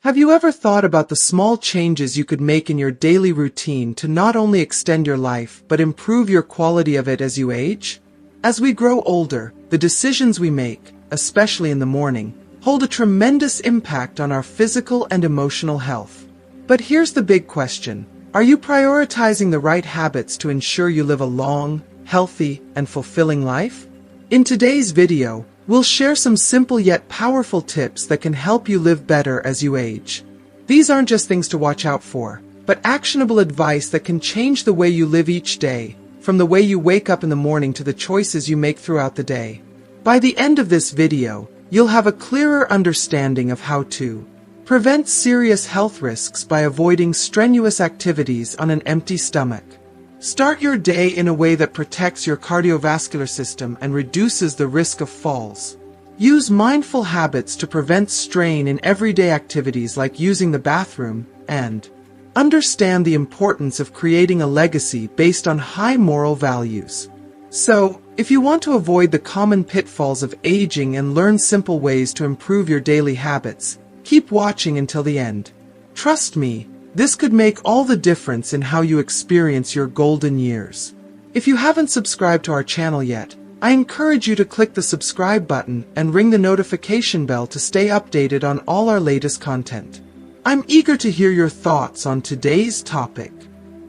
Have you ever thought about the small changes you could make in your daily routine to not only extend your life but improve your quality of it as you age? As we grow older, the decisions we make, especially in the morning, hold a tremendous impact on our physical and emotional health. But here's the big question. Are you prioritizing the right habits to ensure you live a long, healthy, and fulfilling life? In today's video, we'll share some simple yet powerful tips that can help you live better as you age. These aren't just things to watch out for, but actionable advice that can change the way you live each day, from the way you wake up in the morning to the choices you make throughout the day. By the end of this video, you'll have a clearer understanding of how to prevent serious health risks by avoiding strenuous activities on an empty stomach. Start your day in a way that protects your cardiovascular system and reduces the risk of falls. Use mindful habits to prevent strain in everyday activities like using the bathroom, and understand the importance of creating a legacy based on high moral values. So, if you want to avoid the common pitfalls of aging and learn simple ways to improve your daily habits, keep watching until the end. Trust me, this could make all the difference in how you experience your golden years. If you haven't subscribed to our channel yet, I encourage you to click the subscribe button and ring the notification bell to stay updated on all our latest content. I'm eager to hear your thoughts on today's topic.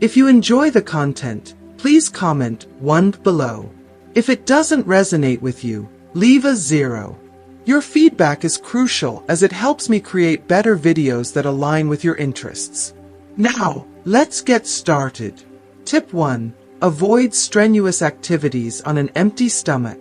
If you enjoy the content, please comment 1 below. If it doesn't resonate with you, leave a 0. Your feedback is crucial as it helps me create better videos that align with your interests. Now, let's get started. Tip 1. Avoid strenuous activities on an empty stomach.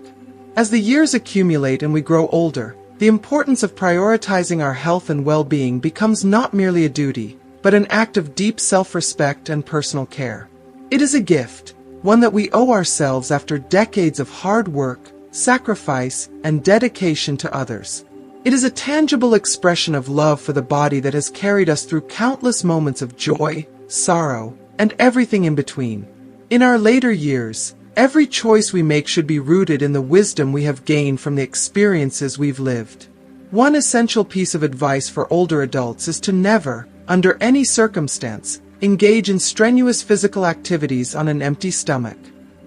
As the years accumulate and we grow older, the importance of prioritizing our health and well-being becomes not merely a duty, but an act of deep self-respect and personal care. It is a gift, one that we owe ourselves after decades of hard work, sacrifice, and dedication to others. It is a tangible expression of love for the body that has carried us through countless moments of joy, sorrow, and everything in between. In our later years, every choice we make should be rooted in the wisdom we have gained from the experiences we've lived. One essential piece of advice for older adults is to never, under any circumstance, engage in strenuous physical activities on an empty stomach.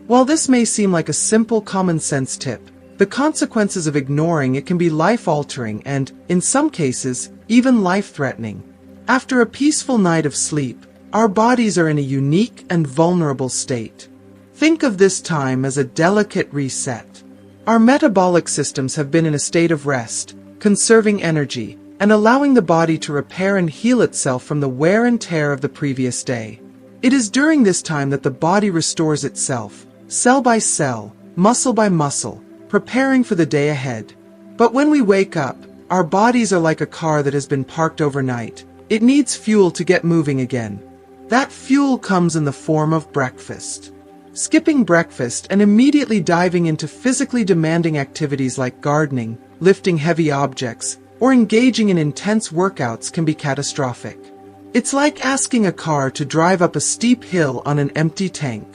While this may seem like a simple common-sense tip, the consequences of ignoring it can be life-altering and, in some cases, even life-threatening. After a peaceful night of sleep, our bodies are in a unique and vulnerable state. Think of this time as a delicate reset. Our metabolic systems have been in a state of rest, conserving energy, and allowing the body to repair and heal itself from the wear and tear of the previous day. It is during this time that the body restores itself, cell by cell, muscle by muscle, preparing for the day ahead. But when we wake up, our bodies are like a car that has been parked overnight. It needs fuel to get moving again. That fuel comes in the form of breakfast. Skipping breakfast and immediately diving into physically demanding activities like gardening, lifting heavy objects, or engaging in intense workouts can be catastrophic. It's like asking a car to drive up a steep hill on an empty tank.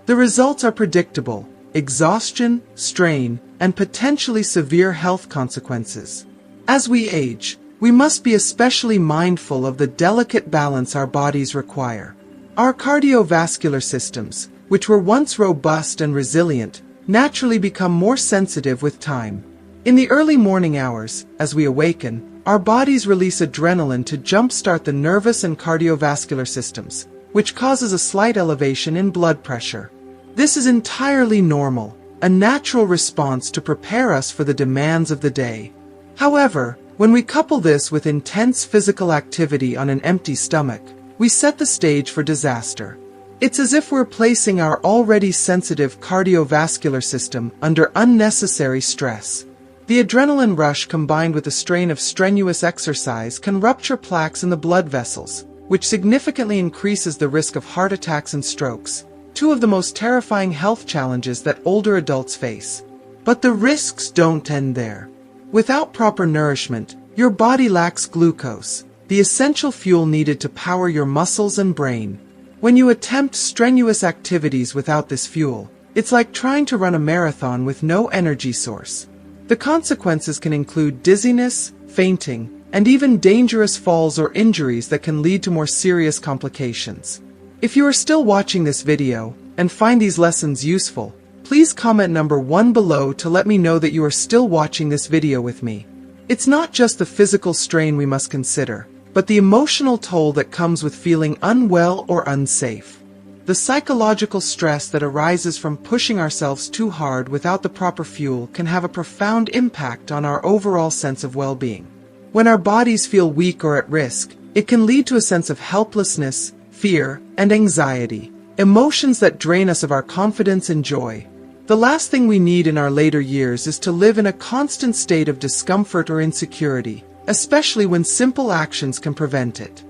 The results are predictable: exhaustion, strain, and potentially severe health consequences. As we age, we must be especially mindful of the delicate balance our bodies require. Our cardiovascular systems, which were once robust and resilient, naturally become more sensitive with time. In the early morning hours, as we awaken, our bodies release adrenaline to jumpstart the nervous and cardiovascular systems, which causes a slight elevation in blood pressure. This is entirely normal, a natural response to prepare us for the demands of the day. However, when we couple this with intense physical activity on an empty stomach, we set the stage for disaster. It's as if we're placing our already sensitive cardiovascular system under unnecessary stress. The adrenaline rush combined with the strain of strenuous exercise can rupture plaques in the blood vessels, which significantly increases the risk of heart attacks and strokes, two of the most terrifying health challenges that older adults face. But the risks don't end there. Without proper nourishment, your body lacks glucose, the essential fuel needed to power your muscles and brain. When you attempt strenuous activities without this fuel, it's like trying to run a marathon with no energy source. The consequences can include dizziness, fainting, and even dangerous falls or injuries that can lead to more serious complications. If you are still watching this video and find these lessons useful, please comment number 1 below to let me know that you are still watching this video with me. It's not just the physical strain we must consider, but the emotional toll that comes with feeling unwell or unsafe. The psychological stress that arises from pushing ourselves too hard without the proper fuel can have a profound impact on our overall sense of well-being. When our bodies feel weak or at risk, it can lead to a sense of helplessness, fear, and anxiety, emotions that drain us of our confidence and joy. The last thing we need in our later years is to live in a constant state of discomfort or insecurity, especially when simple actions can prevent it.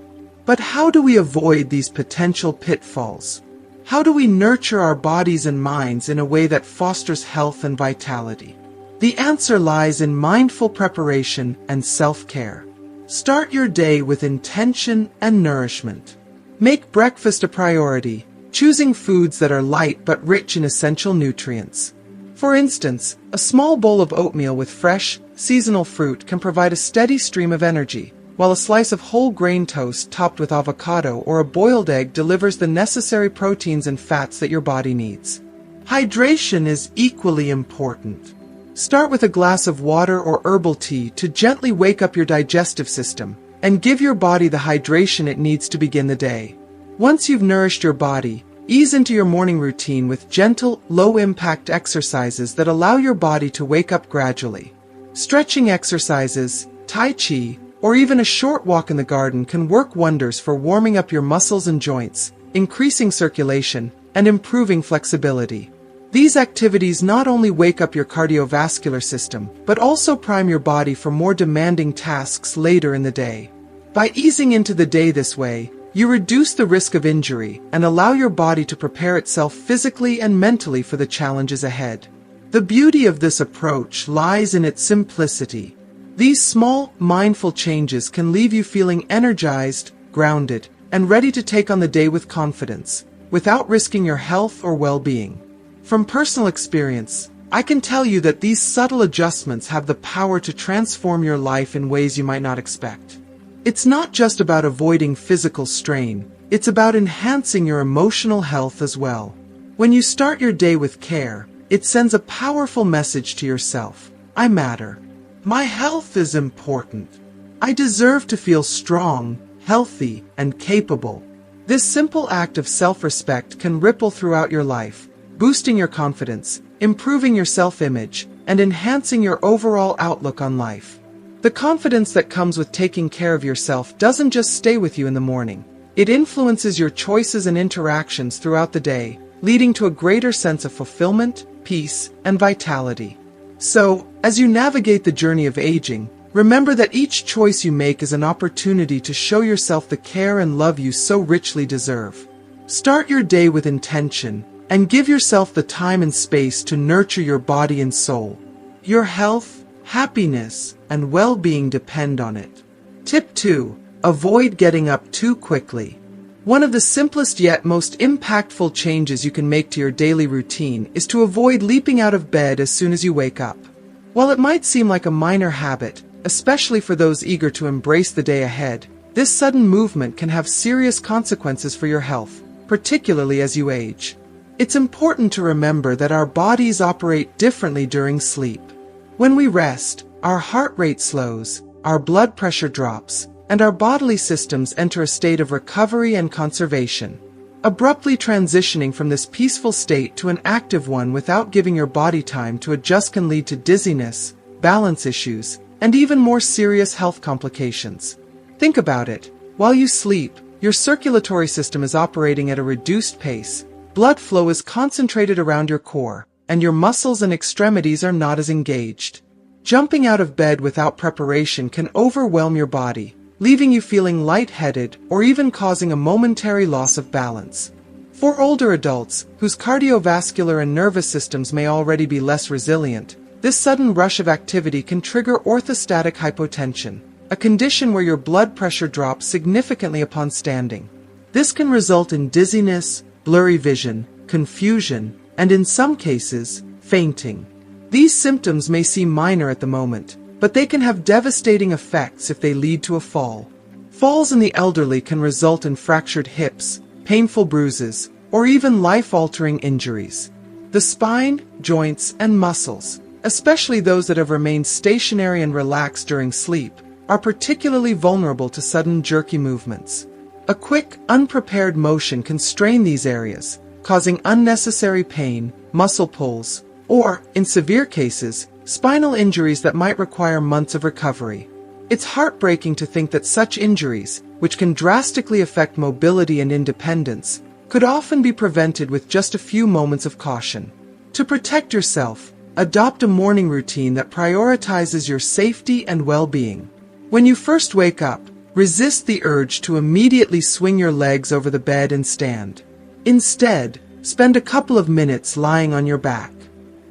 But how do we avoid these potential pitfalls? How do we nurture our bodies and minds in a way that fosters health and vitality? The answer lies in mindful preparation and self-care. Start your day with intention and nourishment. Make breakfast a priority, choosing foods that are light but rich in essential nutrients. For instance, a small bowl of oatmeal with fresh, seasonal fruit can provide a steady stream of energy, while a slice of whole grain toast topped with avocado or a boiled egg delivers the necessary proteins and fats that your body needs. Hydration is equally important. Start with a glass of water or herbal tea to gently wake up your digestive system and give your body the hydration it needs to begin the day. Once you've nourished your body, ease into your morning routine with gentle, low-impact exercises that allow your body to wake up gradually. Stretching exercises, Tai Chi, or even a short walk in the garden can work wonders for warming up your muscles and joints, increasing circulation, and improving flexibility. These activities not only wake up your cardiovascular system, but also prime your body for more demanding tasks later in the day. By easing into the day this way, you reduce the risk of injury and allow your body to prepare itself physically and mentally for the challenges ahead. The beauty of this approach lies in its simplicity. These small, mindful changes can leave you feeling energized, grounded, and ready to take on the day with confidence, without risking your health or well-being. From personal experience, I can tell you that these subtle adjustments have the power to transform your life in ways you might not expect. It's not just about avoiding physical strain, it's about enhancing your emotional health as well. When you start your day with care, it sends a powerful message to yourself. I matter. My health is important. I deserve to feel strong, healthy, and capable. This simple act of self-respect can ripple throughout your life, boosting your confidence, improving your self-image, and enhancing your overall outlook on life. The confidence that comes with taking care of yourself doesn't just stay with you in the morning. It influences your choices and interactions throughout the day, leading to a greater sense of fulfillment, peace, and vitality. So, as you navigate the journey of aging, remember that each choice you make is an opportunity to show yourself the care and love you so richly deserve. Start your day with intention, and give yourself the time and space to nurture your body and soul. Your health, happiness, and well-being depend on it. Tip 2. Avoid getting up too quickly. One of the simplest yet most impactful changes you can make to your daily routine is to avoid leaping out of bed as soon as you wake up. While it might seem like a minor habit, especially for those eager to embrace the day ahead, this sudden movement can have serious consequences for your health, particularly as you age. It's important to remember that our bodies operate differently during sleep. When we rest, our heart rate slows, our blood pressure drops, and our bodily systems enter a state of recovery and conservation. Abruptly transitioning from this peaceful state to an active one without giving your body time to adjust can lead to dizziness, balance issues, and even more serious health complications. Think about it. While you sleep, your circulatory system is operating at a reduced pace, blood flow is concentrated around your core, and your muscles and extremities are not as engaged. Jumping out of bed without preparation can overwhelm your body, leaving you feeling lightheaded or even causing a momentary loss of balance. For older adults, whose cardiovascular and nervous systems may already be less resilient, this sudden rush of activity can trigger orthostatic hypotension, a condition where your blood pressure drops significantly upon standing. This can result in dizziness, blurry vision, confusion, and in some cases, fainting. These symptoms may seem minor at the moment, but they can have devastating effects if they lead to a fall. Falls in the elderly can result in fractured hips, painful bruises, or even life-altering injuries. The spine, joints, and muscles, especially those that have remained stationary and relaxed during sleep, are particularly vulnerable to sudden jerky movements. A quick, unprepared motion can strain these areas, causing unnecessary pain, muscle pulls, or, in severe cases, spinal injuries that might require months of recovery. It's heartbreaking to think that such injuries, which can drastically affect mobility and independence, could often be prevented with just a few moments of caution. To protect yourself, adopt a morning routine that prioritizes your safety and well-being. When you first wake up, resist the urge to immediately swing your legs over the bed and stand. Instead, spend a couple of minutes lying on your back.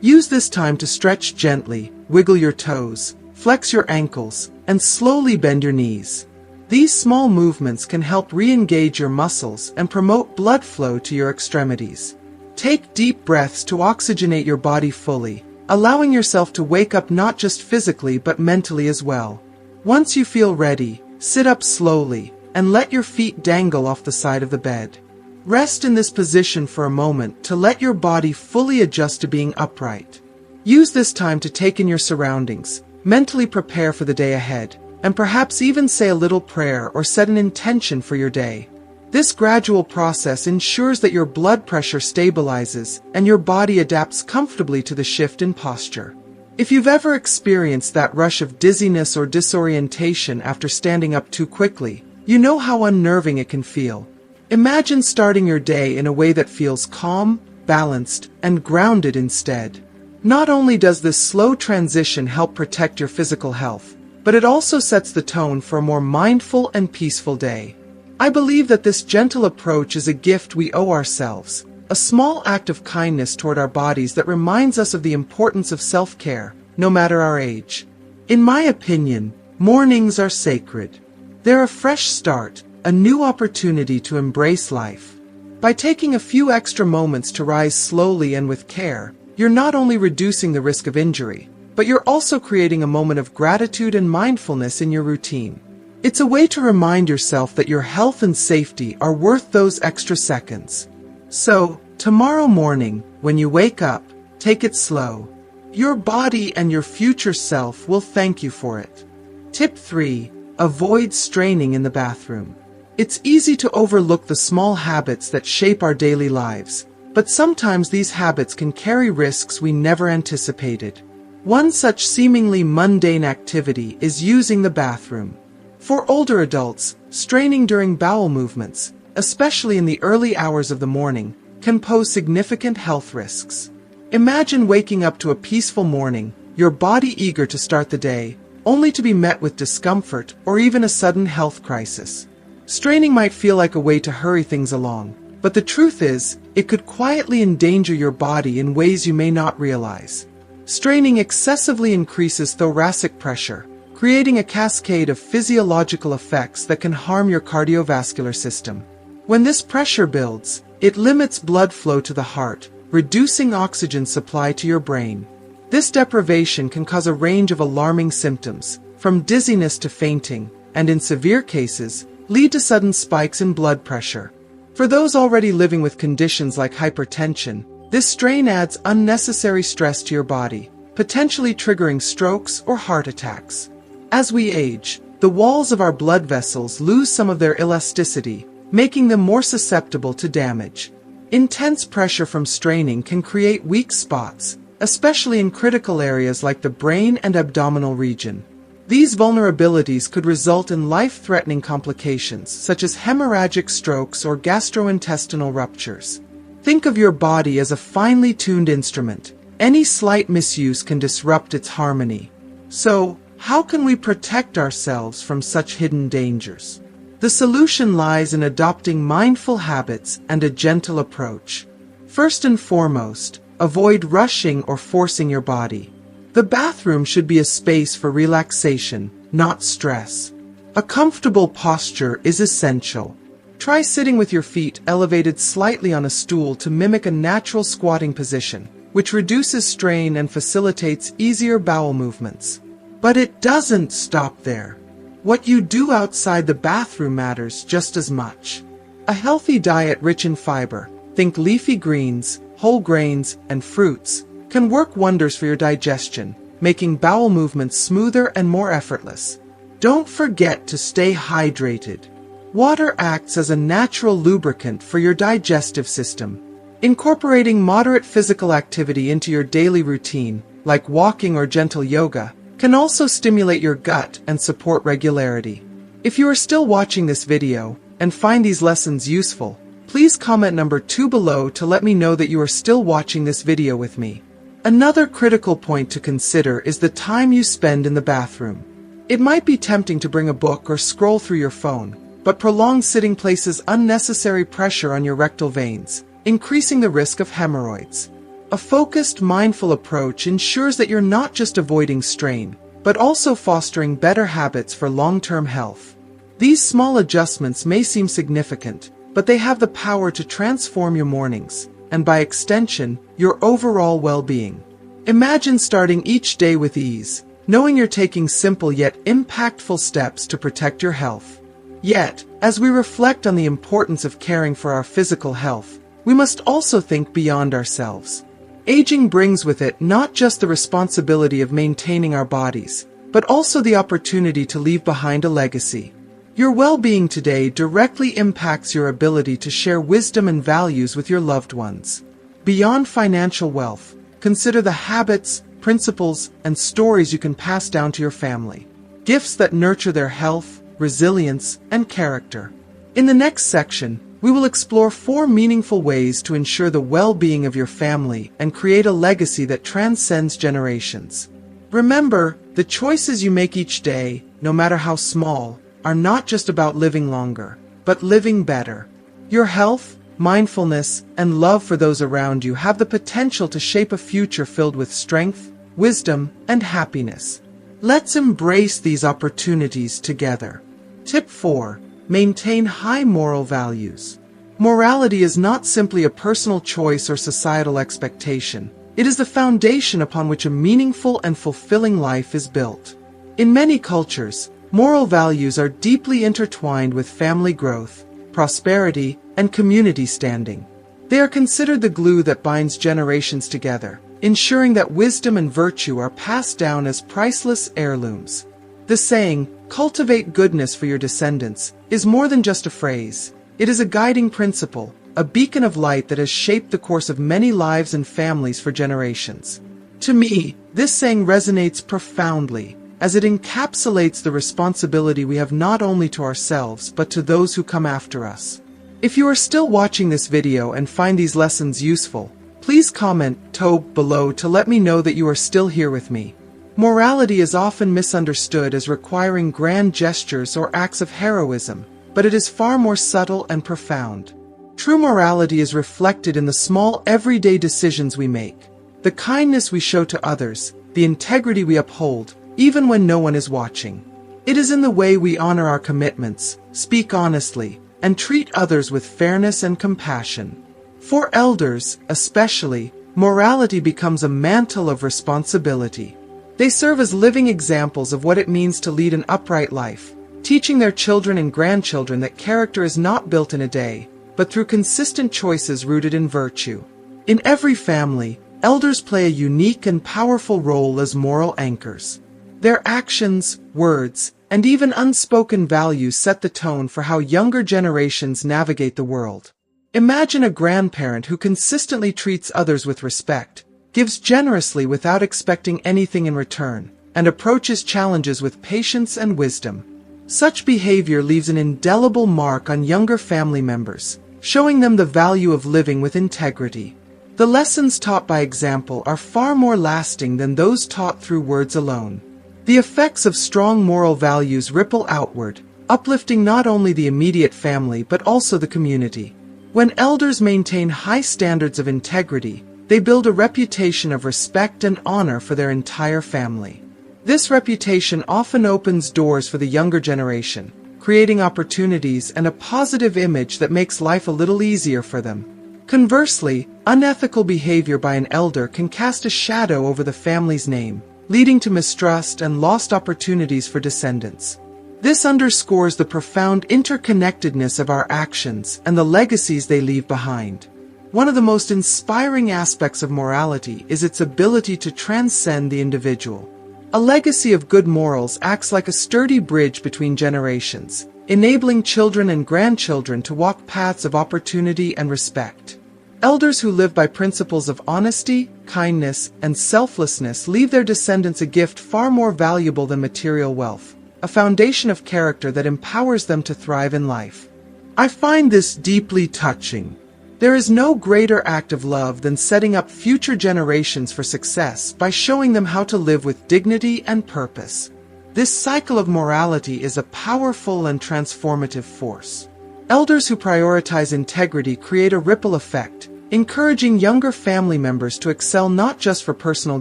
Use this time to stretch gently, wiggle your toes, flex your ankles, and slowly bend your knees. These small movements can help re-engage your muscles and promote blood flow to your extremities. Take deep breaths to oxygenate your body fully, allowing yourself to wake up not just physically but mentally as well. Once you feel ready, sit up slowly and let your feet dangle off the side of the bed. Rest in this position for a moment to let your body fully adjust to being upright. Use this time to take in your surroundings, mentally prepare for the day ahead, and perhaps even say a little prayer or set an intention for your day. This gradual process ensures that your blood pressure stabilizes and your body adapts comfortably to the shift in posture. If you've ever experienced that rush of dizziness or disorientation after standing up too quickly, you know how unnerving it can feel. Imagine starting your day in a way that feels calm, balanced, and grounded instead. Not only does this slow transition help protect your physical health, but it also sets the tone for a more mindful and peaceful day. I believe that this gentle approach is a gift we owe ourselves, a small act of kindness toward our bodies that reminds us of the importance of self-care, no matter our age. In my opinion, mornings are sacred. They're a fresh start, a new opportunity to embrace life. By taking a few extra moments to rise slowly and with care, you're not only reducing the risk of injury, but you're also creating a moment of gratitude and mindfulness in your routine. It's a way to remind yourself that your health and safety are worth those extra seconds. So, tomorrow morning, when you wake up, take it slow. Your body and your future self will thank you for it. Tip 3. Avoid straining in the bathroom. It's easy to overlook the small habits that shape our daily lives, but sometimes these habits can carry risks we never anticipated. One such seemingly mundane activity is using the bathroom. For older adults, straining during bowel movements, especially in the early hours of the morning, can pose significant health risks. Imagine waking up to a peaceful morning, your body eager to start the day, only to be met with discomfort or even a sudden health crisis. Straining might feel like a way to hurry things along, but the truth is, it could quietly endanger your body in ways you may not realize. Straining excessively increases thoracic pressure, creating a cascade of physiological effects that can harm your cardiovascular system. When this pressure builds, it limits blood flow to the heart, reducing oxygen supply to your brain. This deprivation can cause a range of alarming symptoms, from dizziness to fainting, and in severe cases, lead to sudden spikes in blood pressure. For those already living with conditions like hypertension, this strain adds unnecessary stress to your body, potentially triggering strokes or heart attacks. As we age, the walls of our blood vessels lose some of their elasticity, making them more susceptible to damage. Intense pressure from straining can create weak spots, especially in critical areas like the brain and abdominal region. These vulnerabilities could result in life-threatening complications such as hemorrhagic strokes or gastrointestinal ruptures. Think of your body as a finely tuned instrument. Any slight misuse can disrupt its harmony. So, how can we protect ourselves from such hidden dangers? The solution lies in adopting mindful habits and a gentle approach. First and foremost, avoid rushing or forcing your body. The bathroom should be a space for relaxation, not stress. A comfortable posture is essential. Try sitting with your feet elevated slightly on a stool to mimic a natural squatting position, which reduces strain and facilitates easier bowel movements. But it doesn't stop there. What you do outside the bathroom matters just as much. A healthy diet rich in fiber, think leafy greens, whole grains, and fruits, can work wonders for your digestion, making bowel movements smoother and more effortless. Don't forget to stay hydrated. Water acts as a natural lubricant for your digestive system. Incorporating moderate physical activity into your daily routine, like walking or gentle yoga, can also stimulate your gut and support regularity. If you are still watching this video and find these lessons useful, please comment number 2 below to let me know that you are still watching this video with me. Another critical point to consider is the time you spend in the bathroom. It might be tempting to bring a book or scroll through your phone, but prolonged sitting places unnecessary pressure on your rectal veins, increasing the risk of hemorrhoids. A focused, mindful approach ensures that you're not just avoiding strain, but also fostering better habits for long-term health. These small adjustments may seem significant, but they have the power to transform your mornings, and by extension, your overall well-being. Imagine starting each day with ease, knowing you're taking simple yet impactful steps to protect your health. Yet, as we reflect on the importance of caring for our physical health, we must also think beyond ourselves. Aging brings with it not just the responsibility of maintaining our bodies, but also the opportunity to leave behind a legacy. Your well-being today directly impacts your ability to share wisdom and values with your loved ones. Beyond financial wealth, consider the habits, principles, and stories you can pass down to your family. Gifts that nurture their health, resilience, and character. In the next section, we will explore 4 meaningful ways to ensure the well-being of your family and create a legacy that transcends generations. Remember, the choices you make each day, no matter how small, are not just about living longer, but living better. Your health, mindfulness, and love for those around you have the potential to shape a future filled with strength, wisdom, and happiness. Let's embrace these opportunities together. Tip 4. Maintain high moral values. Morality is not simply a personal choice or societal expectation. It is the foundation upon which a meaningful and fulfilling life is built. In many cultures, moral values are deeply intertwined with family growth, prosperity, and community standing. They are considered the glue that binds generations together, ensuring that wisdom and virtue are passed down as priceless heirlooms. The saying, "Cultivate goodness for your descendants," is more than just a phrase. It is a guiding principle, a beacon of light that has shaped the course of many lives and families for generations. To me, this saying resonates profoundly, as it encapsulates the responsibility we have not only to ourselves but to those who come after us. If you are still watching this video and find these lessons useful, please comment "Tobe" below to let me know that you are still here with me. Morality is often misunderstood as requiring grand gestures or acts of heroism, but it is far more subtle and profound. True morality is reflected in the small everyday decisions we make, the kindness we show to others, the integrity we uphold, even when no one is watching. It is in the way we honor our commitments, speak honestly, and treat others with fairness and compassion. For elders, especially, morality becomes a mantle of responsibility. They serve as living examples of what it means to lead an upright life, teaching their children and grandchildren that character is not built in a day, but through consistent choices rooted in virtue. In every family, elders play a unique and powerful role as moral anchors. Their actions, words, and even unspoken values set the tone for how younger generations navigate the world. Imagine a grandparent who consistently treats others with respect, gives generously without expecting anything in return, and approaches challenges with patience and wisdom. Such behavior leaves an indelible mark on younger family members, showing them the value of living with integrity. The lessons taught by example are far more lasting than those taught through words alone. The effects of strong moral values ripple outward, uplifting not only the immediate family but also the community. When elders maintain high standards of integrity, they build a reputation of respect and honor for their entire family. This reputation often opens doors for the younger generation, creating opportunities and a positive image that makes life a little easier for them. Conversely, unethical behavior by an elder can cast a shadow over the family's name, leading to mistrust and lost opportunities for descendants. This underscores the profound interconnectedness of our actions and the legacies they leave behind. One of the most inspiring aspects of morality is its ability to transcend the individual. A legacy of good morals acts like a sturdy bridge between generations, enabling children and grandchildren to walk paths of opportunity and respect. Elders who live by principles of honesty, kindness, and selflessness leave their descendants a gift far more valuable than material wealth, a foundation of character that empowers them to thrive in life. I find this deeply touching. There is no greater act of love than setting up future generations for success by showing them how to live with dignity and purpose. This cycle of morality is a powerful and transformative force. Elders who prioritize integrity create a ripple effect, encouraging younger family members to excel not just for personal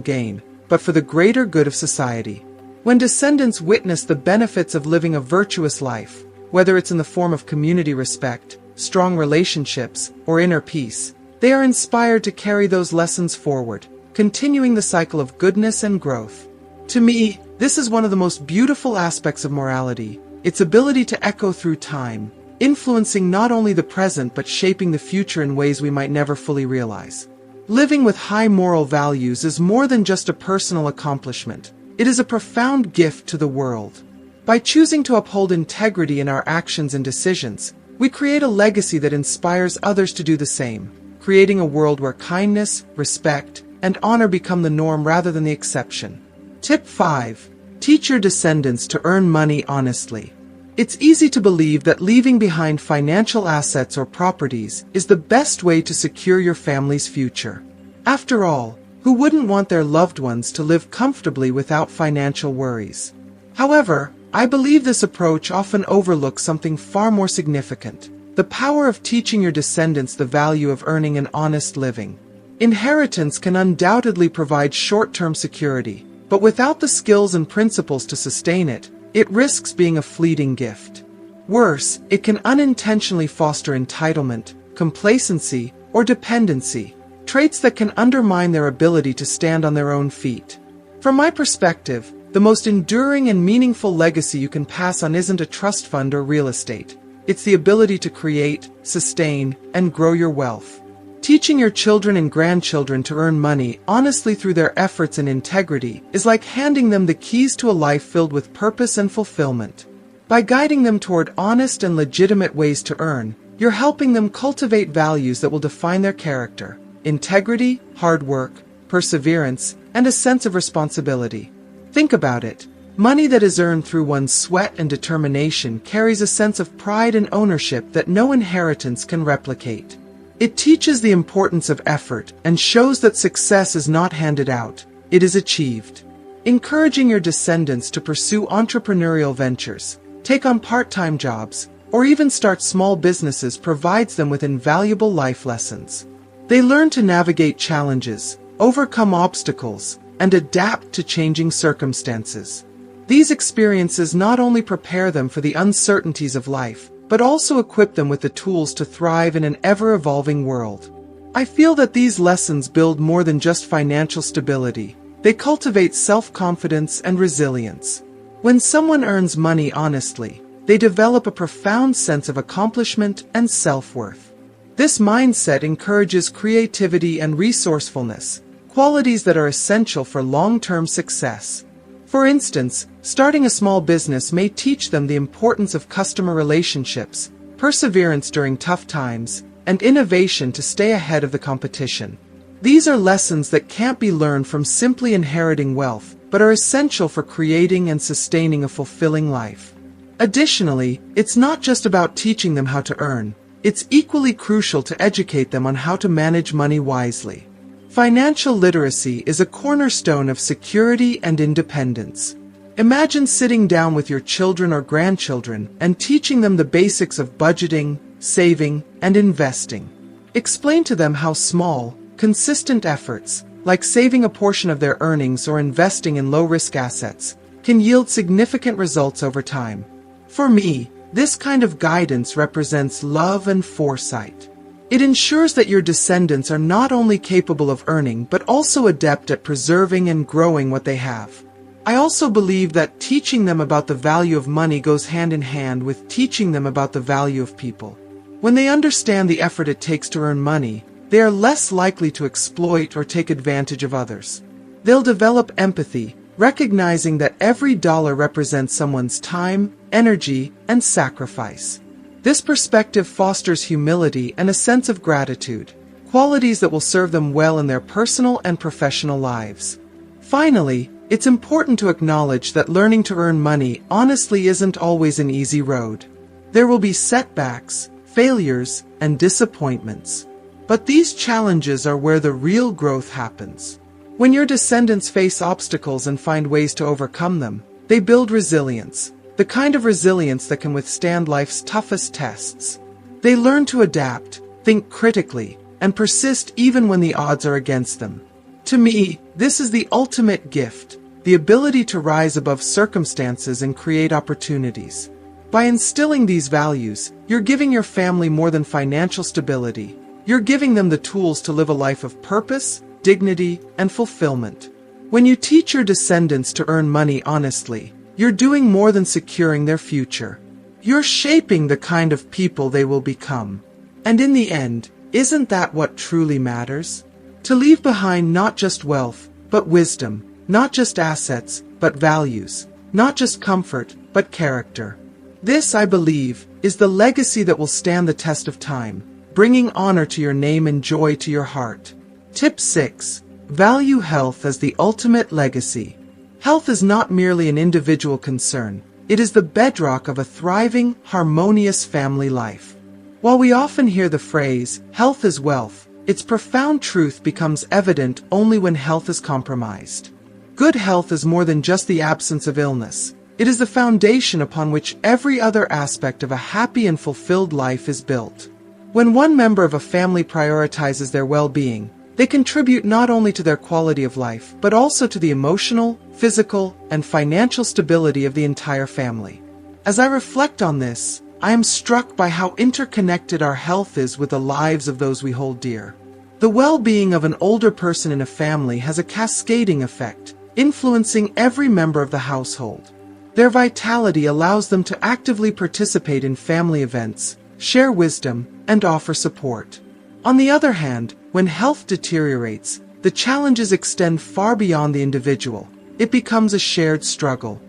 gain, but for the greater good of society. When descendants witness the benefits of living a virtuous life, whether it's in the form of community respect, strong relationships, or inner peace, they are inspired to carry those lessons forward, continuing the cycle of goodness and growth. To me, this is one of the most beautiful aspects of morality, its ability to echo through time, influencing not only the present but shaping the future in ways we might never fully realize. Living with high moral values is more than just a personal accomplishment. It is a profound gift to the world. By choosing to uphold integrity in our actions and decisions, we create a legacy that inspires others to do the same, creating a world where kindness, respect, and honor become the norm rather than the exception. Tip 5. Teach your descendants to earn money honestly. It's easy to believe that leaving behind financial assets or properties is the best way to secure your family's future. After all, who wouldn't want their loved ones to live comfortably without financial worries? However, I believe this approach often overlooks something far more significant: the power of teaching your descendants the value of earning an honest living. Inheritance can undoubtedly provide short-term security, but without the skills and principles to sustain it, it risks being a fleeting gift. Worse, it can unintentionally foster entitlement, complacency, or dependency, traits that can undermine their ability to stand on their own feet. From my perspective, the most enduring and meaningful legacy you can pass on isn't a trust fund or real estate. It's the ability to create, sustain, and grow your wealth. Teaching your children and grandchildren to earn money honestly through their efforts and integrity is like handing them the keys to a life filled with purpose and fulfillment. By guiding them toward honest and legitimate ways to earn, you're helping them cultivate values that will define their character: integrity, hard work, perseverance, and a sense of responsibility. Think about it. Money that is earned through one's sweat and determination carries a sense of pride and ownership that no inheritance can replicate. It teaches the importance of effort and shows that success is not handed out, it is achieved. Encouraging your descendants to pursue entrepreneurial ventures, take on part-time jobs, or even start small businesses provides them with invaluable life lessons. They learn to navigate challenges, overcome obstacles, and adapt to changing circumstances. These experiences not only prepare them for the uncertainties of life, but also equip them with the tools to thrive in an ever-evolving world. I feel that these lessons build more than just financial stability. They cultivate self-confidence and resilience. When someone earns money honestly, they develop a profound sense of accomplishment and self-worth. This mindset encourages creativity and resourcefulness, qualities that are essential for long-term success. For instance, starting a small business may teach them the importance of customer relationships, perseverance during tough times, and innovation to stay ahead of the competition. These are lessons that can't be learned from simply inheriting wealth, but are essential for creating and sustaining a fulfilling life. Additionally, it's not just about teaching them how to earn. It's equally crucial to educate them on how to manage money wisely. Financial literacy is a cornerstone of security and independence. Imagine sitting down with your children or grandchildren and teaching them the basics of budgeting, saving, and investing. Explain to them how small, consistent efforts, like saving a portion of their earnings or investing in low-risk assets, can yield significant results over time. For me, this kind of guidance represents love and foresight. It ensures that your descendants are not only capable of earning but also adept at preserving and growing what they have. I also believe that teaching them about the value of money goes hand in hand with teaching them about the value of people. When they understand the effort it takes to earn money, they are less likely to exploit or take advantage of others. They'll develop empathy, recognizing that every dollar represents someone's time, energy, and sacrifice. This perspective fosters humility and a sense of gratitude, qualities that will serve them well in their personal and professional lives. Finally, it's important to acknowledge that learning to earn money honestly isn't always an easy road. There will be setbacks, failures, and disappointments. But these challenges are where the real growth happens. When your descendants face obstacles and find ways to overcome them, they build resilience, the kind of resilience that can withstand life's toughest tests. They learn to adapt, think critically, and persist even when the odds are against them. To me, this is the ultimate gift, the ability to rise above circumstances and create opportunities. By instilling these values, you're giving your family more than financial stability. You're giving them the tools to live a life of purpose, dignity, and fulfillment. When you teach your descendants to earn money honestly, you're doing more than securing their future. You're shaping the kind of people they will become. And in the end, isn't that what truly matters? To leave behind not just wealth, but wisdom, not just assets, but values, not just comfort, but character. This, I believe, is the legacy that will stand the test of time, bringing honor to your name and joy to your heart. Tip 6. Value health as the ultimate legacy. Health is not merely an individual concern, it is the bedrock of a thriving, harmonious family life. While we often hear the phrase, health is wealth, its profound truth becomes evident only when health is compromised. Good health is more than just the absence of illness. It is the foundation upon which every other aspect of a happy and fulfilled life is built. When one member of a family prioritizes their well-being, they contribute not only to their quality of life, but also to the emotional, physical, and financial stability of the entire family. As I reflect on this, I am struck by how interconnected our health is with the lives of those we hold dear. The well-being of an older person in a family has a cascading effect, influencing every member of the household. Their vitality allows them to actively participate in family events, share wisdom, and offer support. On the other hand, when health deteriorates, the challenges extend far beyond the individual. It becomes a shared struggle.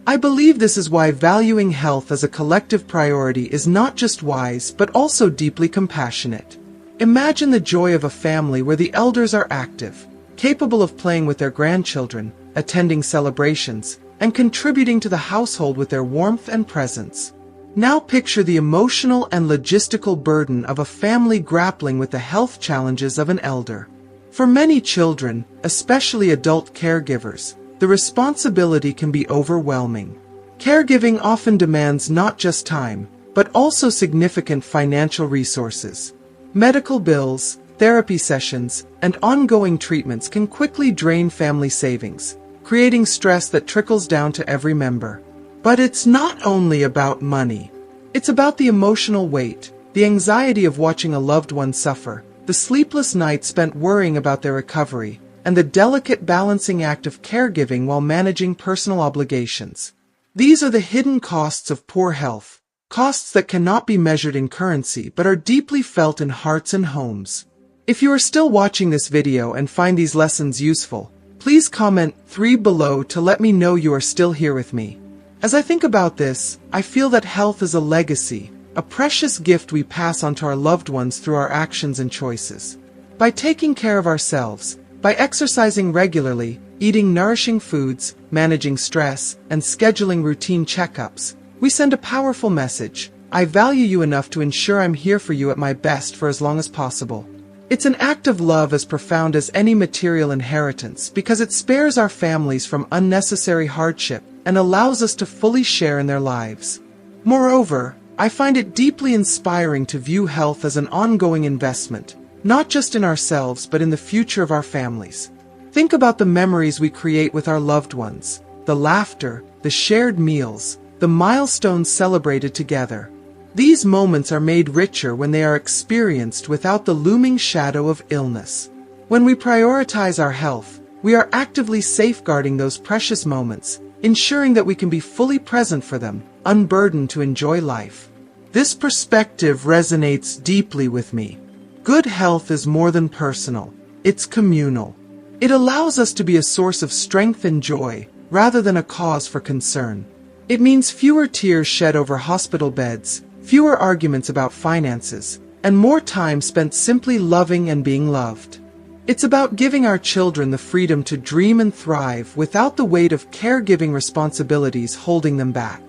I believe this is why valuing health as a collective priority is not just wise but also deeply compassionate. Imagine the joy of a family where the elders are active, capable of playing with their grandchildren, attending celebrations, and contributing to the household with their warmth and presence. Now picture the emotional and logistical burden of a family grappling with the health challenges of an elder. For many children, especially adult caregivers, the responsibility can be overwhelming. Caregiving often demands not just time, but also significant financial resources. Medical bills, therapy sessions, and ongoing treatments can quickly drain family savings, creating stress that trickles down to every member. But it's not only about money. It's about the emotional weight, the anxiety of watching a loved one suffer, the sleepless nights spent worrying about their recovery, and the delicate balancing act of caregiving while managing personal obligations. These are the hidden costs of poor health, costs that cannot be measured in currency but are deeply felt in hearts and homes. If you are still watching this video and find these lessons useful, please comment 3 below to let me know you are still here with me. As I think about this, I feel that health is a legacy, a precious gift we pass on to our loved ones through our actions and choices. By taking care of ourselves, by exercising regularly, eating nourishing foods, managing stress, and scheduling routine checkups, we send a powerful message. I value you enough to ensure I'm here for you at my best for as long as possible. It's an act of love as profound as any material inheritance because it spares our families from unnecessary hardship and allows us to fully share in their lives. Moreover, I find it deeply inspiring to view health as an ongoing investment, not just in ourselves but in the future of our families. Think about the memories we create with our loved ones, the laughter, the shared meals, the milestones celebrated together. These moments are made richer when they are experienced without the looming shadow of illness. When we prioritize our health, we are actively safeguarding those precious moments, ensuring that we can be fully present for them, unburdened to enjoy life. This perspective resonates deeply with me. Good health is more than personal, it's communal. It allows us to be a source of strength and joy, rather than a cause for concern. It means fewer tears shed over hospital beds, fewer arguments about finances, and more time spent simply loving and being loved. It's about giving our children the freedom to dream and thrive without the weight of caregiving responsibilities holding them back.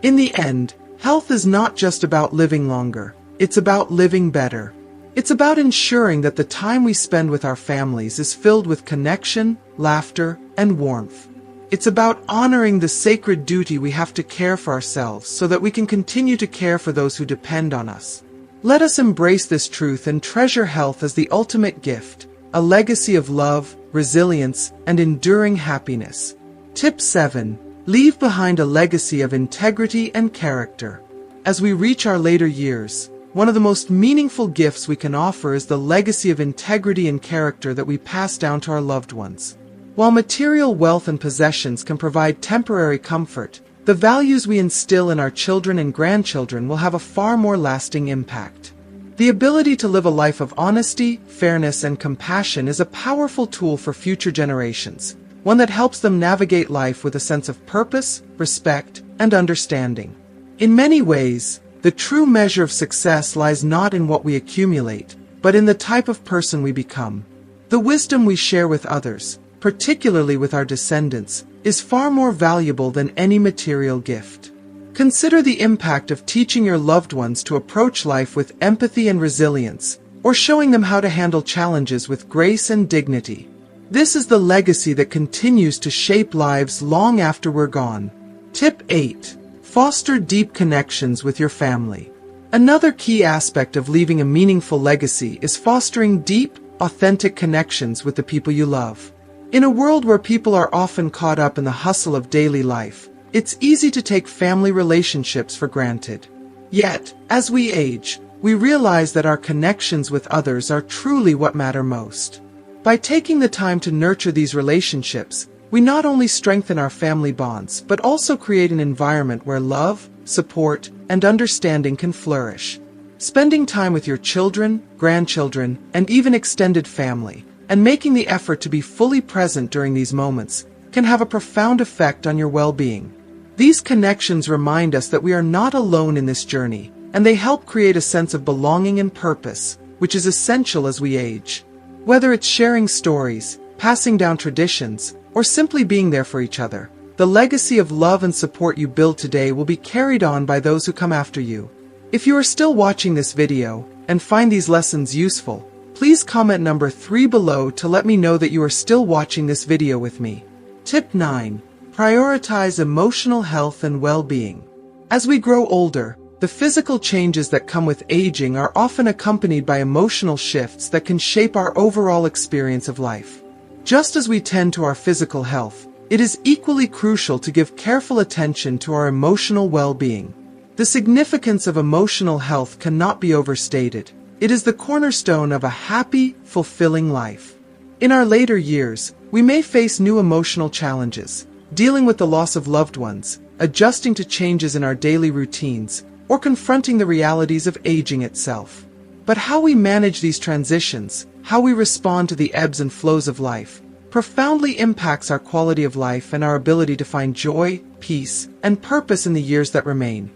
In the end, health is not just about living longer, it's about living better. It's about ensuring that the time we spend with our families is filled with connection, laughter, and warmth. It's about honoring the sacred duty we have to care for ourselves so that we can continue to care for those who depend on us. Let us embrace this truth and treasure health as the ultimate gift, a legacy of love, resilience, and enduring happiness. Tip 7. Leave behind a legacy of integrity and character. As we reach our later years, one of the most meaningful gifts we can offer is the legacy of integrity and character that we pass down to our loved ones. While material wealth and possessions can provide temporary comfort, the values we instill in our children and grandchildren will have a far more lasting impact. The ability to live a life of honesty, fairness, and compassion is a powerful tool for future generations, one that helps them navigate life with a sense of purpose, respect, and understanding. In many ways, the true measure of success lies not in what we accumulate, but in the type of person we become. The wisdom we share with others, particularly with our descendants, is far more valuable than any material gift. Consider the impact of teaching your loved ones to approach life with empathy and resilience, or showing them how to handle challenges with grace and dignity. This is the legacy that continues to shape lives long after we're gone. Tip 8. Foster deep connections with your family. Another key aspect of leaving a meaningful legacy is fostering deep, authentic connections with the people you love. In a world where people are often caught up in the hustle of daily life, it's easy to take family relationships for granted. Yet, as we age, we realize that our connections with others are truly what matter most. By taking the time to nurture these relationships, we not only strengthen our family bonds, but also create an environment where love, support, and understanding can flourish. Spending time with your children, grandchildren, and even extended family, and making the effort to be fully present during these moments, can have a profound effect on your well-being. These connections remind us that we are not alone in this journey, and they help create a sense of belonging and purpose, which is essential as we age. Whether it's sharing stories, passing down traditions, or simply being there for each other, the legacy of love and support you build today will be carried on by those who come after you. If you are still watching this video, and find these lessons useful, please comment number 3 below to let me know that you are still watching this video with me. Tip 9. Prioritize emotional health and well-being. As we grow older, the physical changes that come with aging are often accompanied by emotional shifts that can shape our overall experience of life. Just as we tend to our physical health, it is equally crucial to give careful attention to our emotional well-being. The significance of emotional health cannot be overstated. It is the cornerstone of a happy, fulfilling life. In our later years, we may face new emotional challenges, dealing with the loss of loved ones, adjusting to changes in our daily routines, or confronting the realities of aging itself. But how we manage these transitions, how we respond to the ebbs and flows of life, profoundly impacts our quality of life and our ability to find joy, peace, and purpose in the years that remain.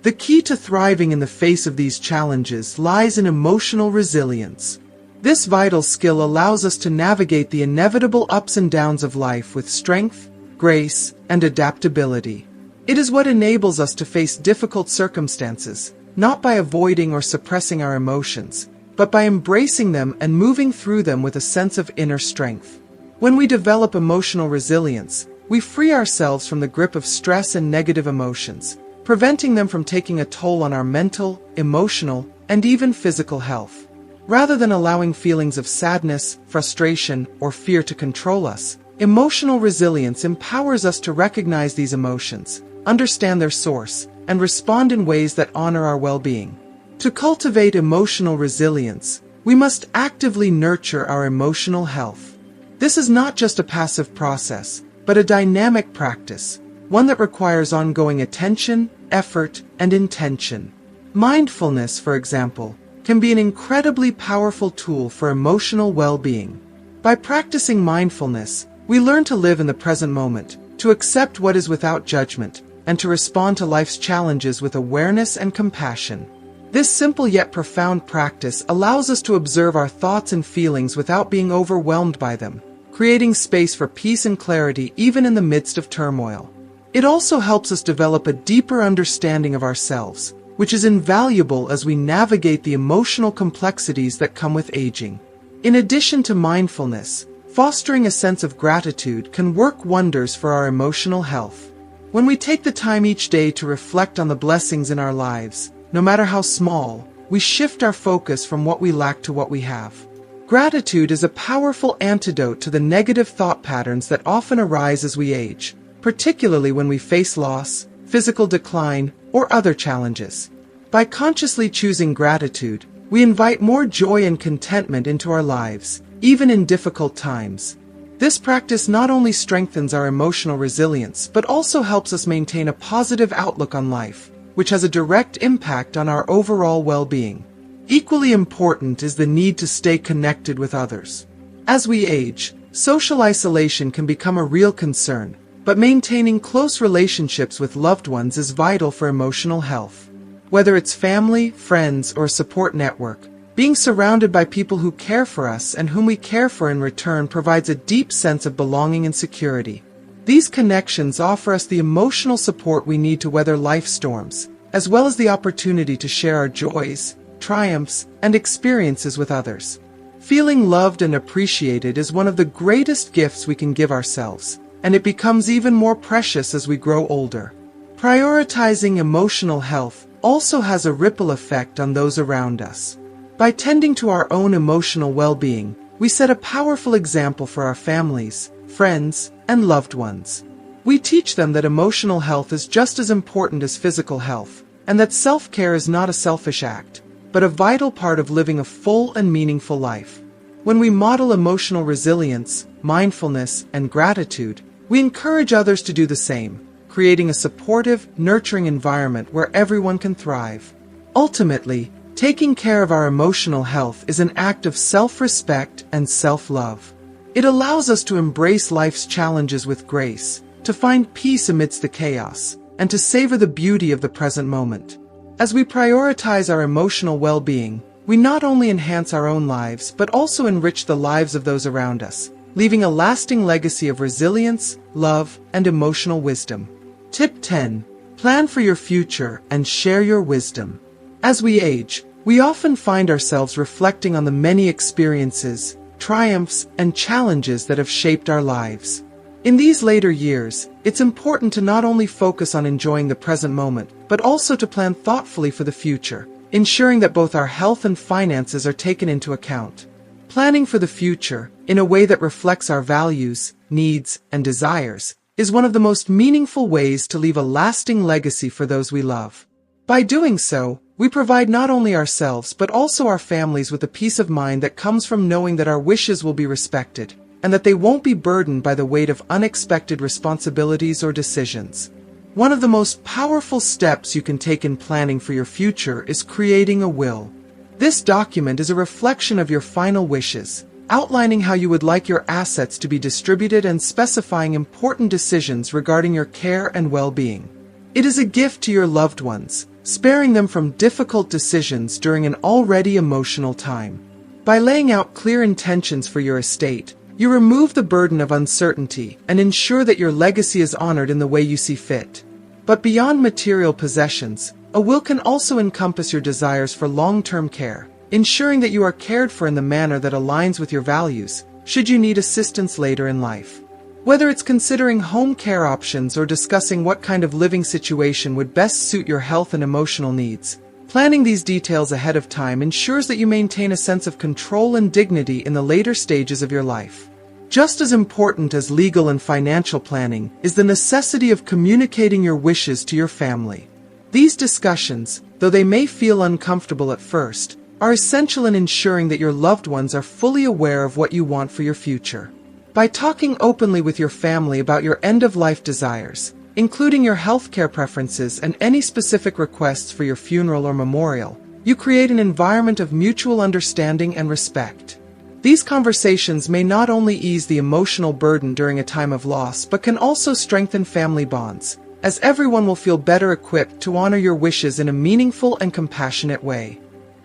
The key to thriving in the face of these challenges lies in emotional resilience. This vital skill allows us to navigate the inevitable ups and downs of life with strength, grace, and adaptability. It is what enables us to face difficult circumstances, not by avoiding or suppressing our emotions, but by embracing them and moving through them with a sense of inner strength. When we develop emotional resilience, we free ourselves from the grip of stress and negative emotions, preventing them from taking a toll on our mental, emotional, and even physical health. Rather than allowing feelings of sadness, frustration, or fear to control us, emotional resilience empowers us to recognize these emotions, understand their source, and respond in ways that honor our well-being. To cultivate emotional resilience, we must actively nurture our emotional health. This is not just a passive process, but a dynamic practice, one that requires ongoing attention, effort, and intention. Mindfulness, for example, can be an incredibly powerful tool for emotional well-being. By practicing mindfulness, we learn to live in the present moment, to accept what is without judgment, and to respond to life's challenges with awareness and compassion. This simple yet profound practice allows us to observe our thoughts and feelings without being overwhelmed by them, creating space for peace and clarity even in the midst of turmoil. It also helps us develop a deeper understanding of ourselves, which is invaluable as we navigate the emotional complexities that come with aging. In addition to mindfulness, fostering a sense of gratitude can work wonders for our emotional health. When we take the time each day to reflect on the blessings in our lives, no matter how small, we shift our focus from what we lack to what we have. Gratitude is a powerful antidote to the negative thought patterns that often arise as we age, particularly when we face loss, physical decline, or other challenges. By consciously choosing gratitude, we invite more joy and contentment into our lives, even in difficult times. This practice not only strengthens our emotional resilience but also helps us maintain a positive outlook on life, which has a direct impact on our overall well-being. Equally important is the need to stay connected with others. As we age, social isolation can become a real concern, but maintaining close relationships with loved ones is vital for emotional health. Whether it's family, friends, or a support network, being surrounded by people who care for us and whom we care for in return provides a deep sense of belonging and security. These connections offer us the emotional support we need to weather life's storms, as well as the opportunity to share our joys, triumphs, and experiences with others. Feeling loved and appreciated is one of the greatest gifts we can give ourselves, and it becomes even more precious as we grow older. Prioritizing emotional health also has a ripple effect on those around us. By tending to our own emotional well-being, we set a powerful example for our families, friends, and loved ones. We teach them that emotional health is just as important as physical health, and that self-care is not a selfish act, but a vital part of living a full and meaningful life. When we model emotional resilience, mindfulness, and gratitude, we encourage others to do the same, creating a supportive, nurturing environment where everyone can thrive. Ultimately, taking care of our emotional health is an act of self-respect and self-love. It allows us to embrace life's challenges with grace, to find peace amidst the chaos, and to savor the beauty of the present moment. As we prioritize our emotional well-being, we not only enhance our own lives but also enrich the lives of those around us, leaving a lasting legacy of resilience, love, and emotional wisdom. Tip 10. Plan for your future and share your wisdom. As we age, we often find ourselves reflecting on the many experiences, triumphs, and challenges that have shaped our lives. In these later years, it's important to not only focus on enjoying the present moment, but also to plan thoughtfully for the future, ensuring that both our health and finances are taken into account. Planning for the future, in a way that reflects our values, needs, and desires, is one of the most meaningful ways to leave a lasting legacy for those we love. By doing so, we provide not only ourselves but also our families with the peace of mind that comes from knowing that our wishes will be respected, and that they won't be burdened by the weight of unexpected responsibilities or decisions. One of the most powerful steps you can take in planning for your future is creating a will. This document is a reflection of your final wishes, outlining how you would like your assets to be distributed and specifying important decisions regarding your care and well-being. It is a gift to your loved ones, sparing them from difficult decisions during an already emotional time. By laying out clear intentions for your estate, you remove the burden of uncertainty and ensure that your legacy is honored in the way you see fit. But beyond material possessions, a will can also encompass your desires for long-term care, ensuring that you are cared for in the manner that aligns with your values, should you need assistance later in life. Whether it's considering home care options or discussing what kind of living situation would best suit your health and emotional needs, planning these details ahead of time ensures that you maintain a sense of control and dignity in the later stages of your life. Just as important as legal and financial planning is the necessity of communicating your wishes to your family. These discussions, though they may feel uncomfortable at first, are essential in ensuring that your loved ones are fully aware of what you want for your future. By talking openly with your family about your end-of-life desires, including your healthcare preferences and any specific requests for your funeral or memorial, you create an environment of mutual understanding and respect. These conversations may not only ease the emotional burden during a time of loss, but can also strengthen family bonds, as everyone will feel better equipped to honor your wishes in a meaningful and compassionate way.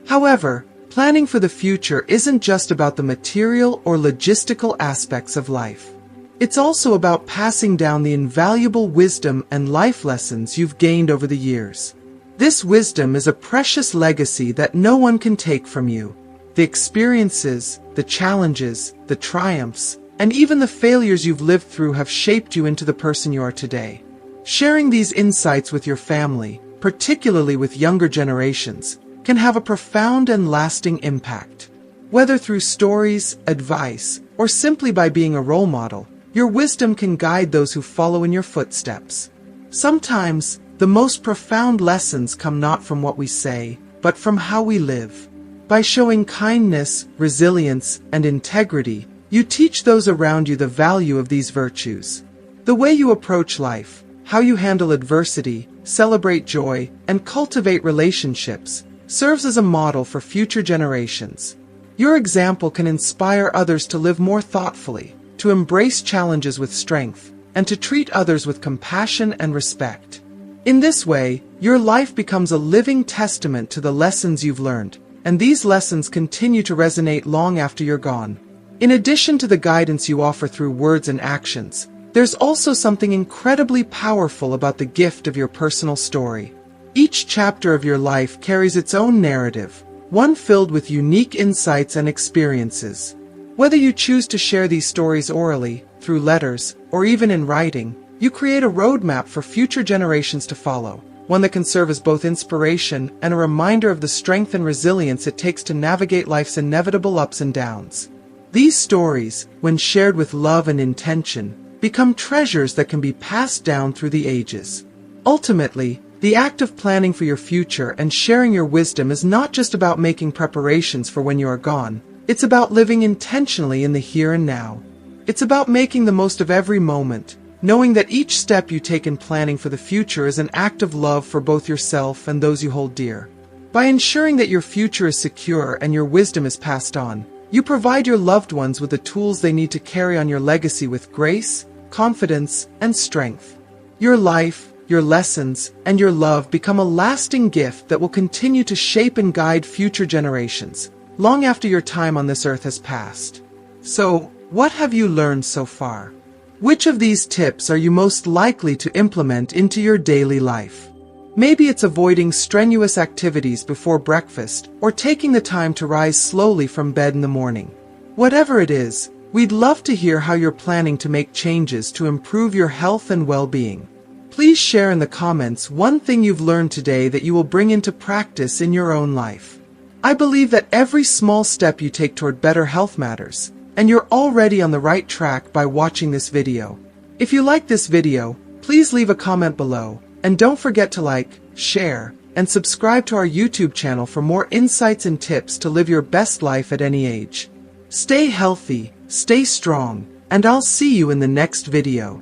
However, planning for the future isn't just about the material or logistical aspects of life. It's also about passing down the invaluable wisdom and life lessons you've gained over the years. This wisdom is a precious legacy that no one can take from you. The experiences, the challenges, the triumphs, and even the failures you've lived through have shaped you into the person you are today. Sharing these insights with your family, particularly with younger generations, can have a profound and lasting impact. Whether through stories, advice, or simply by being a role model, your wisdom can guide those who follow in your footsteps. Sometimes, the most profound lessons come not from what we say, but from how we live. By showing kindness, resilience, and integrity, you teach those around you the value of these virtues. The way you approach life, how you handle adversity, celebrate joy, and cultivate relationships, serves as a model for future generations. Your example can inspire others to live more thoughtfully, to embrace challenges with strength, and to treat others with compassion and respect. In this way, your life becomes a living testament to the lessons you've learned, and these lessons continue to resonate long after you're gone. In addition to the guidance you offer through words and actions, there's also something incredibly powerful about the gift of your personal story. Each chapter of your life carries its own narrative, one filled with unique insights and experiences. Whether you choose to share these stories orally, through letters, or even in writing, you create a roadmap for future generations to follow, one that can serve as both inspiration and a reminder of the strength and resilience it takes to navigate life's inevitable ups and downs. These stories, when shared with love and intention, become treasures that can be passed down through the ages. Ultimately, the act of planning for your future and sharing your wisdom is not just about making preparations for when you are gone. It's about living intentionally in the here and now. It's about making the most of every moment, knowing that each step you take in planning for the future is an act of love for both yourself and those you hold dear. By ensuring that your future is secure and your wisdom is passed on, you provide your loved ones with the tools they need to carry on your legacy with grace, confidence, and strength. Your life, your lessons, and your love become a lasting gift that will continue to shape and guide future generations, long after your time on this earth has passed. So, what have you learned so far? Which of these tips are you most likely to implement into your daily life? Maybe it's avoiding strenuous activities before breakfast or taking the time to rise slowly from bed in the morning. Whatever it is, we'd love to hear how you're planning to make changes to improve your health and well-being. Please share in the comments one thing you've learned today that you will bring into practice in your own life. I believe that every small step you take toward better health matters, and you're already on the right track by watching this video. If you like this video, please leave a comment below, and don't forget to like, share, and subscribe to our YouTube channel for more insights and tips to live your best life at any age. Stay healthy, stay strong, and I'll see you in the next video.